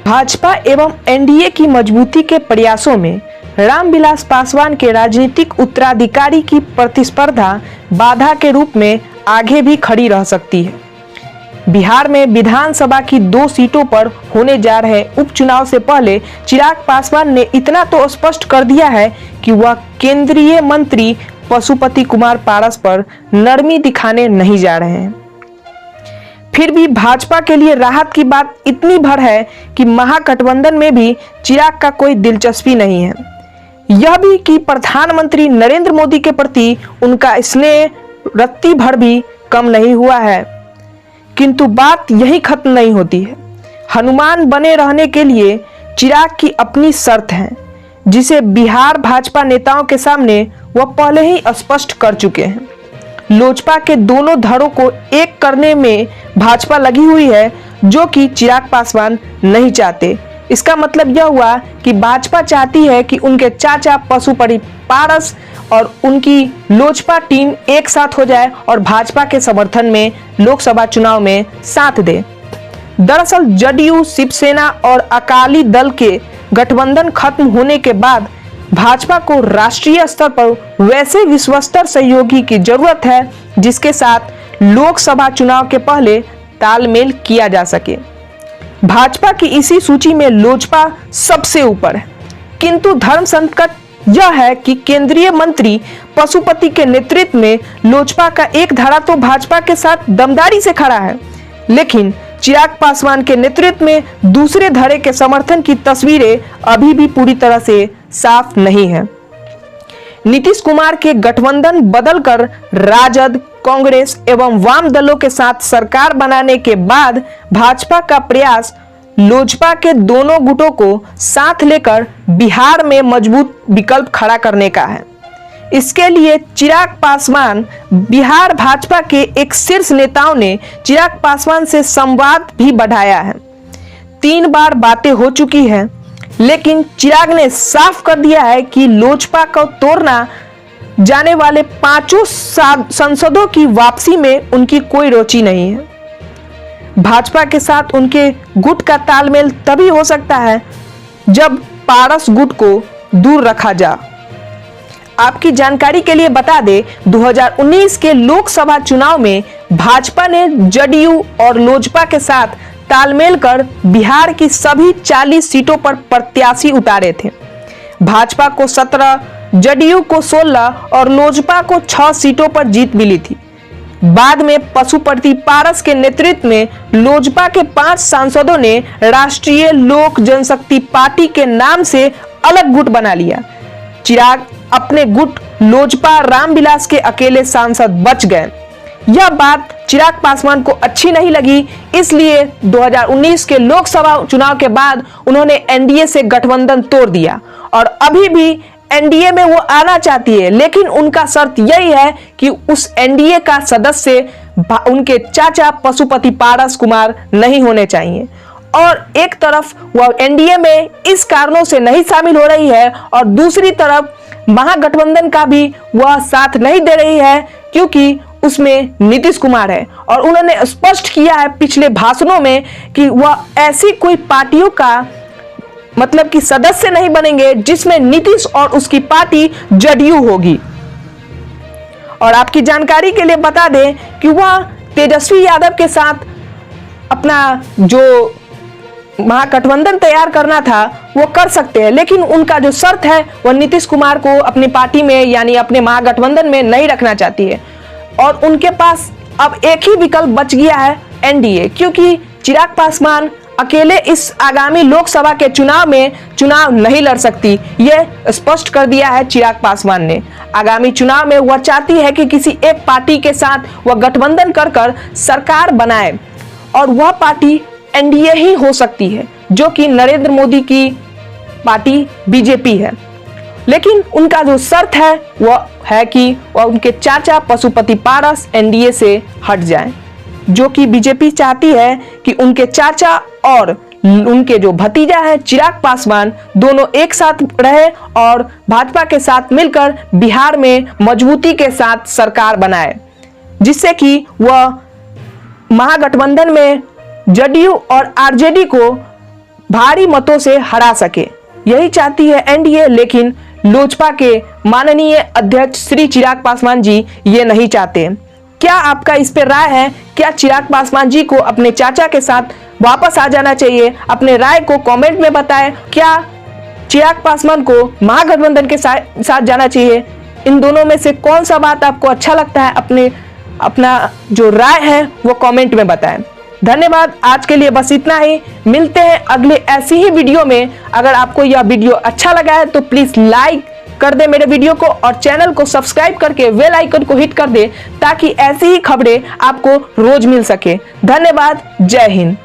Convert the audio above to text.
भाजपा एवं एनडीए की मजबूती के प्रयासों में रामविलास पासवान के राजनीतिक उत्तराधिकारी की प्रतिस्पर्धा बाधा के रूप में आगे भी खड़ी रह सकती है। बिहार में विधानसभा की 2 सीटों पर होने जा रहे उपचुनाव से पहले चिराग पासवान ने इतना तो स्पष्ट कर दिया है कि वह केंद्रीय मंत्री पशुपति कुमार पारस पर नरमी दिखाने नहीं जा रहे हैं। फिर भी भाजपा के लिए राहत की बात इतनी भर है कि महागठबंधन में भी चिराग का कोई दिलचस्पी नहीं है। यह भी कि प्रधानमंत्री नरेंद्र मोदी के प्रति उनका स्नेह रत्ती भर भी कम नहीं हुआ है। किंतु बात यही खत्म नहीं होती है। हनुमान बने रहने के लिए चिराग की अपनी शर्त है, जिसे बिहार भाजपा नेताओं के सामने वह पहले ही स्पष्ट कर चुके हैं। लोजपा के दोनों धड़ों को एक करने में भाजपा लगी हुई है, जो कि चिराग पासवान नहीं चाहते। इसका मतलब यह हुआ कि भाजपा चाहती है कि उनके चाचा पशुपति पारस और उनकी लोजपा टीम एक साथ हो जाए और भाजपा के समर्थन में लोकसभा चुनाव में साथ दे। दरअसल जदयू, शिवसेना और अकाली दल के गठबंधन खत्म होने के बाद भाजपा को राष्ट्रीय स्तर पर वैसे विश्वस्तर सहयोगी की जरूरत है जिसके साथ लोकसभा चुनाव के पहले तालमेल किया जा सके। भाजपा की इसी सूची में लोजपा सबसे ऊपर है, किंतु धर्म संकट यह है कि केंद्रीय मंत्री पशुपति के नेतृत्व में लोजपा का एक धड़ा तो भाजपा के साथ दमदारी से खड़ा है, लेकिन चिराग पासवान के नेतृत्व में दूसरे धड़े के समर्थन की तस्वीरें अभी भी पूरी तरह से साफ नहीं है। नीतीश कुमार के गठबंधन बदलकर राजद, कांग्रेस एवं वाम दलों के साथ सरकार बनाने के बाद भाजपा का प्रयास लोजपा के दोनों गुटों को साथ लेकर बिहार में मजबूत विकल्प खड़ा करने का है। इसके लिए चिराग पासवान बिहार भाजपा के एक शीर्ष नेताओं ने चिराग पासवान से संवाद भी बढ़ाया है। 3 बार बातें हो चुकी हैं, लेकिन चिराग ने साफ कर दिया है कि लोजपा को तोड़ना जाने वाले 5 सांसदों की वापसी में उनकी कोई रुचि नहीं है। भाजपा के साथ उनके गुट का तालमेल तभी हो सकता है जब पारस गुट को दूर रखा जा। आपकी जानकारी के लिए बता दें, 2019 के लोकसभा चुनाव में भाजपा ने जदयू और लोजपा के साथ तालमेल कर बिहार की सभी 40 सीटों पर प्रत्याशी उतारे थे। भाजपा को 17, जदयू को 16 और लोजपा को 6 सीटों पर जीत मिली थी। बाद में पशुपति पारस के नेतृत्व में लोजपा के 5 सांसदों ने राष्ट्रीय लोक जनशक्ति पार्टी के नाम से अलग गुट बना लिया। चिराग अपने गुट लोजपा रामविलास के अकेले सांसद बच गए। यह बात चिराग पासवान को अच्छी नहीं लगी, इसलिए 2019 के लोकसभा चुनाव के बाद उन्होंने एनडीए से गठबंधन तोड़ दिया और अभी भी एनडीए में वो आना चाहती है, लेकिन उनका शर्त यही है कि उस एनडीए का सदस्य उनके चाचा पशुपति पारस कुमार नहीं होने चाहिए। और एक तरफ वह एनडीए में इस कारणों से नहीं शामिल हो रही है और दूसरी तरफ महागठबंधन का भी वह साथ नहीं दे रही है, क्योंकि उसमें नीतीश कुमार है और उन्होंने स्पष्ट किया है पिछले भाषणों में कि वह ऐसी कोई पार्टियों का मतलब कि सदस्य नहीं बनेंगे जिसमें नीतीश और उसकी पार्टी जदयू होगी। और आपकी जानकारी के लिए बता दें कि वह तेजस्वी यादव के साथ अपना जो महागठबंधन तैयार करना था वो कर सकते हैं, लेकिन उनका जो शर्त है वह नीतीश कुमार को अपनी पार्टी में यानी अपने महागठबंधन में नहीं रखना चाहती है। और उनके पास अब एक ही विकल्प बच गया है, एनडीए, क्योंकि चिराग पासवान अकेले इस आगामी लोकसभा के चुनाव में चुनाव नहीं लड़ सकती। यह स्पष्ट कर दिया है चिराग पासवान ने। आगामी चुनाव में वह चाहती है कि किसी एक पार्टी के साथ वह गठबंधन कर सरकार बनाए और वह पार्टी एनडीए ही हो सकती है, जो कि नरेंद्र मोदी की पार्टी बीजेपी है। लेकिन उनका जो शर्त है वह है कि वह उनके चाचा पशुपति पारस एनडीए से हट जाएं, जो कि बीजेपी चाहती है कि उनके चाचा और उनके जो भतीजा है चिराग पासवान दोनों एक साथ रहे और भाजपा के साथ मिलकर बिहार में मजबूती के साथ सरकार बनाए, जिससे कि वह महागठबंधन में जदयू और आरजेडी को भारी मतों से हरा सके। यही चाहती है एनडीए, लेकिन लोजपा के माननीय अध्यक्ष श्री चिराग पासवान जी ये नहीं चाहते। क्या आपका इस पे राय है? क्या चिराग पासवान जी को अपने चाचा के साथ वापस आ जाना चाहिए? अपने राय को कमेंट में बताएं। क्या चिराग पासवान को महागठबंधन के साथ जाना चाहिए? इन दोनों में से कौन सा बात आपको अच्छा लगता है? अपना जो राय है वो कमेंट में बताएं। धन्यवाद। आज के लिए बस इतना ही। मिलते हैं अगले ऐसी ही वीडियो में। अगर आपको यह वीडियो अच्छा लगा है तो प्लीज लाइक कर दे मेरे वीडियो को और चैनल को सब्सक्राइब करके बेल आइकन को हिट कर दे ताकि ऐसी ही खबरें आपको रोज मिल सके। धन्यवाद। जय हिंद।